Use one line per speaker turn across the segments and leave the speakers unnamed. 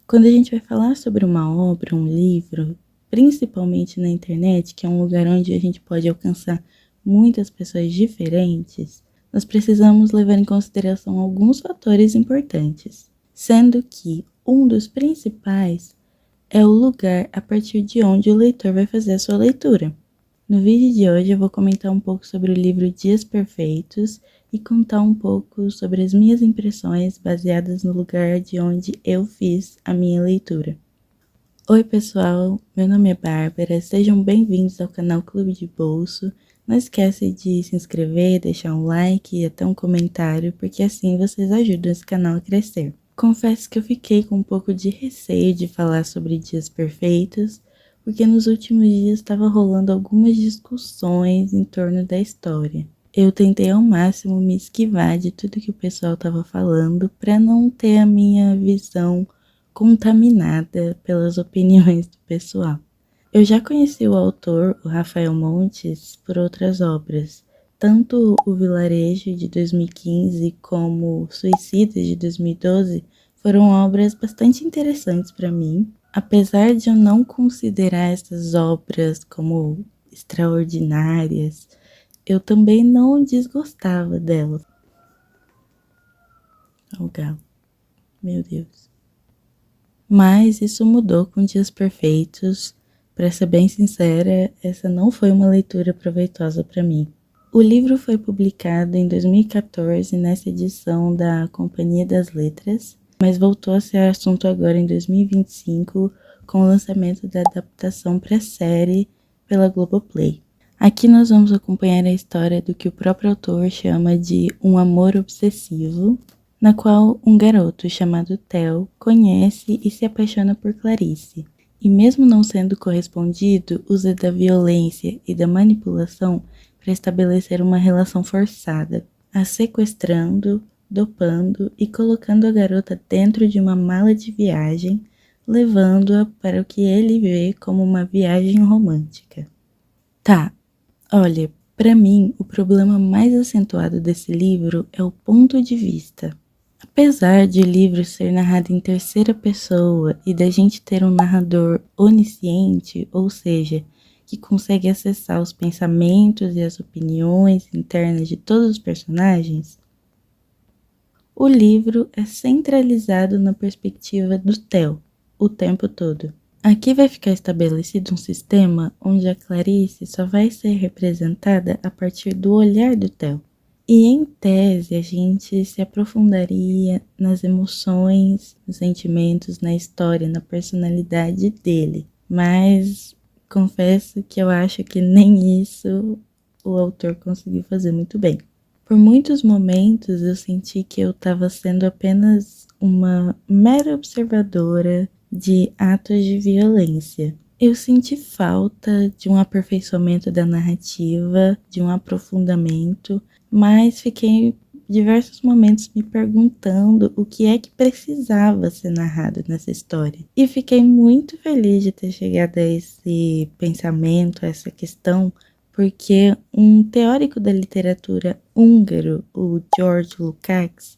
Quando a gente vai falar sobre uma obra, um livro, principalmente na internet, que é um lugar onde a gente pode alcançar muitas pessoas diferentes, nós precisamos levar em consideração alguns fatores importantes, sendo que um dos principais é o lugar a partir de onde o leitor vai fazer a sua leitura. No vídeo de hoje eu vou comentar um pouco sobre o livro Dias Perfeitos e contar um pouco sobre as minhas impressões baseadas no lugar de onde eu fiz a minha leitura. Oi pessoal, meu nome é Bárbara, sejam bem-vindos ao canal Clube de Bolso. Não esquece de se inscrever, deixar um like e até um comentário, porque assim vocês ajudam esse canal a crescer. Confesso que eu fiquei com um pouco de receio de falar sobre Dias Perfeitos, porque nos últimos dias estava rolando algumas discussões em torno da história. Eu tentei ao máximo me esquivar de tudo que o pessoal estava falando para não ter a minha visão contaminada pelas opiniões do pessoal. Eu já conheci o autor, o Rafael Montes, por outras obras. Tanto O Vilarejo, de 2015, como Suicidas, de 2012, foram obras bastante interessantes para mim. Apesar de eu não considerar essas obras como extraordinárias, eu também não desgostava delas. Oh, galo. Meu Deus. Mas isso mudou com Dias Perfeitos. Para ser bem sincera, essa não foi uma leitura proveitosa para mim. O livro foi publicado em 2014 nessa edição da Companhia das Letras, mas voltou a ser assunto agora em 2025 com o lançamento da adaptação para a série pela Globoplay. Aqui nós vamos acompanhar a história do que o próprio autor chama de um amor obsessivo, na qual um garoto chamado Theo conhece e se apaixona por Clarice, e mesmo não sendo correspondido, usa da violência e da manipulação para estabelecer uma relação forçada, a sequestrando, dopando e colocando a garota dentro de uma mala de viagem, levando-a para o que ele vê como uma viagem romântica. Tá, olha, para mim o problema mais acentuado desse livro é o ponto de vista. Apesar de o livro ser narrado em terceira pessoa e da gente ter um narrador onisciente, ou seja, que consegue acessar os pensamentos e as opiniões internas de todos os personagens, o livro é centralizado na perspectiva do Theo o tempo todo. Aqui vai ficar estabelecido um sistema onde a Clarice só vai ser representada a partir do olhar do Theo. E em tese a gente se aprofundaria nas emoções, nos sentimentos, na história, na personalidade dele. Mas confesso que eu acho que nem isso o autor conseguiu fazer muito bem. Por muitos momentos eu senti que eu estava sendo apenas uma mera observadora de atos de violência. Eu senti falta de um aperfeiçoamento da narrativa, de um aprofundamento, mas fiquei diversos momentos me perguntando o que é que precisava ser narrado nessa história. E fiquei muito feliz de ter chegado a esse pensamento, a essa questão, porque um teórico da literatura húngaro, o George Lukács,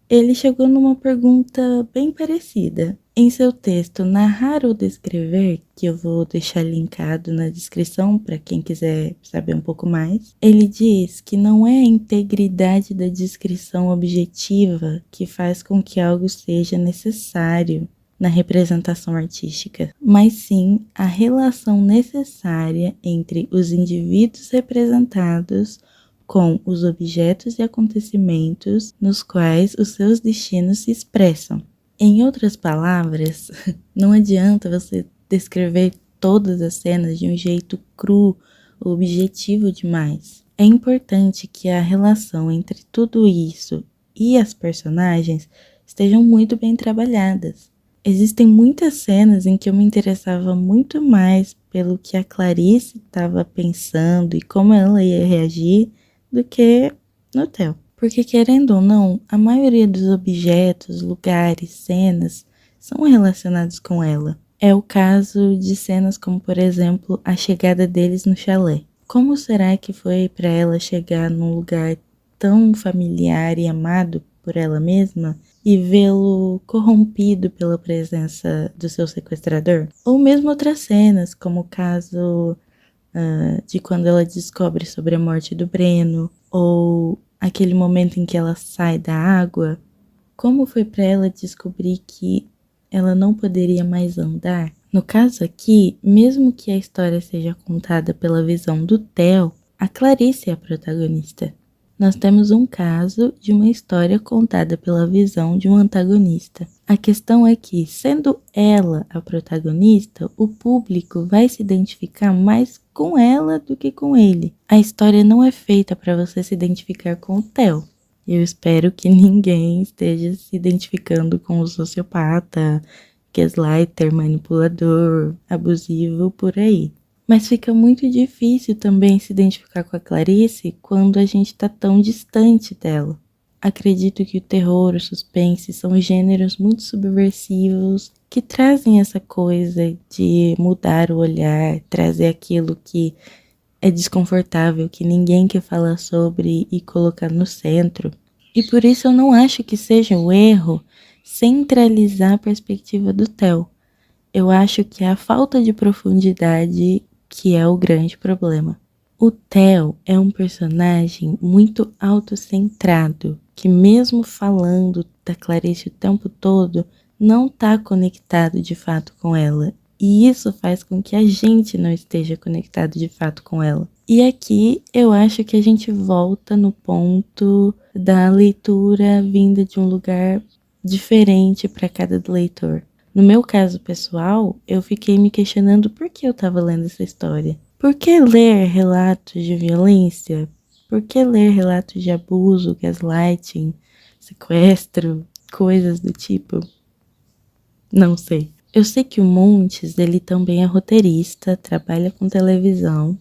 ele chegou numa pergunta bem parecida. Em seu texto Narrar ou Descrever, que eu vou deixar linkado na descrição para quem quiser saber um pouco mais, ele diz que não é a integridade da descrição objetiva que faz com que algo seja necessário na representação artística, mas sim a relação necessária entre os indivíduos representados com os objetos e acontecimentos nos quais os seus destinos se expressam. Em outras palavras, não adianta você descrever todas as cenas de um jeito cru ou objetivo demais. É importante que a relação entre tudo isso e as personagens estejam muito bem trabalhadas. Existem muitas cenas em que eu me interessava muito mais pelo que a Clarice estava pensando e como ela ia reagir do que no Theo. Porque, querendo ou não, a maioria dos objetos, lugares, cenas são relacionados com ela. É o caso de cenas como, por exemplo, a chegada deles no chalé. Como será que foi para ela chegar num lugar tão familiar e amado por ela mesma e vê-lo corrompido pela presença do seu sequestrador. Ou mesmo outras cenas, como o caso de quando ela descobre sobre a morte do Breno, ou aquele momento em que ela sai da água. Como foi para ela descobrir que ela não poderia mais andar? No caso aqui, mesmo que a história seja contada pela visão do Theo, a Clarice é a protagonista. Nós temos um caso de uma história contada pela visão de um antagonista. A questão é que, sendo ela a protagonista, o público vai se identificar mais com ela do que com ele. A história não é feita para você se identificar com o Theo. Eu espero que ninguém esteja se identificando com o sociopata, gaslighter, manipulador, abusivo por aí. Mas fica muito difícil também se identificar com a Clarice quando a gente está tão distante dela. Acredito que o terror, o suspense são gêneros muito subversivos que trazem essa coisa de mudar o olhar, trazer aquilo que é desconfortável, que ninguém quer falar sobre e colocar no centro. E por isso eu não acho que seja um erro centralizar a perspectiva do Theo. Eu acho que é a falta de profundidade que é o grande problema. O Theo é um personagem muito autocentrado, que mesmo falando da Clarice o tempo todo, não está conectado de fato com ela. E isso faz com que a gente não esteja conectado de fato com ela. E aqui eu acho que a gente volta no ponto da leitura vinda de um lugar diferente para cada leitor. No meu caso pessoal, eu fiquei me questionando por que eu estava lendo essa história. Por que ler relatos de violência? Por que ler relatos de abuso, gaslighting, sequestro, coisas do tipo? Não sei. Eu sei que o Montes, ele também é roteirista, trabalha com televisão,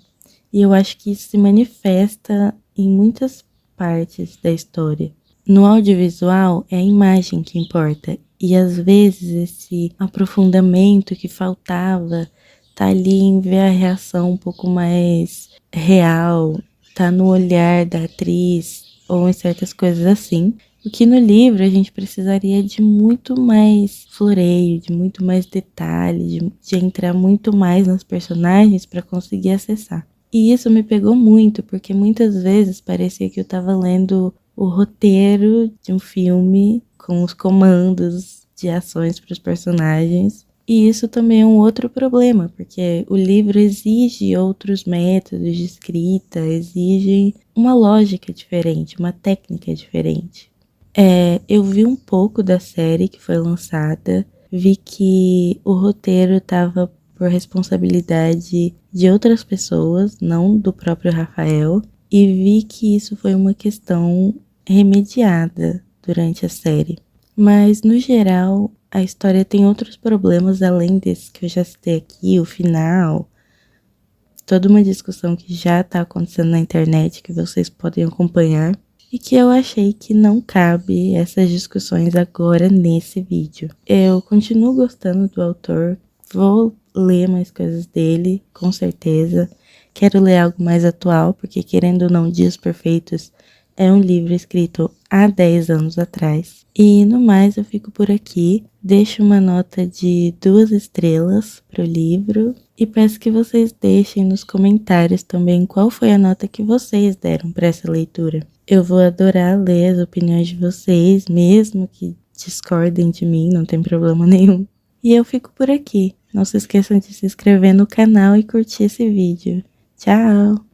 e eu acho que isso se manifesta em muitas partes da história. No audiovisual, é a imagem que importa, e às vezes esse aprofundamento que faltava tá ali em ver a reação um pouco mais real, tá no olhar da atriz, ou em certas coisas assim. O que no livro a gente precisaria de muito mais floreio, de muito mais detalhe, de entrar muito mais nos personagens para conseguir acessar. E isso me pegou muito, porque muitas vezes parecia que eu estava lendo o roteiro de um filme com os comandos de ações para os personagens. E isso também é um outro problema, porque o livro exige outros métodos de escrita, exige uma lógica diferente, uma técnica diferente. Eu vi um pouco da série que foi lançada, vi que o roteiro estava por responsabilidade de outras pessoas, não do próprio Rafael, e vi que isso foi uma questão remediada durante a série. Mas, no geral, a história tem outros problemas além desses que eu já citei aqui, o final, toda uma discussão que já está acontecendo na internet que vocês podem acompanhar e que eu achei que não cabe essas discussões agora nesse vídeo. Eu continuo gostando do autor, vou ler mais coisas dele, com certeza. Quero ler algo mais atual, porque querendo ou não, Dias Perfeitos é um livro escrito há 10 anos atrás. E no mais eu fico por aqui, deixo uma nota de 2 estrelas para o livro e peço que vocês deixem nos comentários também qual foi a nota que vocês deram para essa leitura. Eu vou adorar ler as opiniões de vocês, mesmo que discordem de mim, não tem problema nenhum. E eu fico por aqui. Não se esqueçam de se inscrever no canal e curtir esse vídeo. Tchau!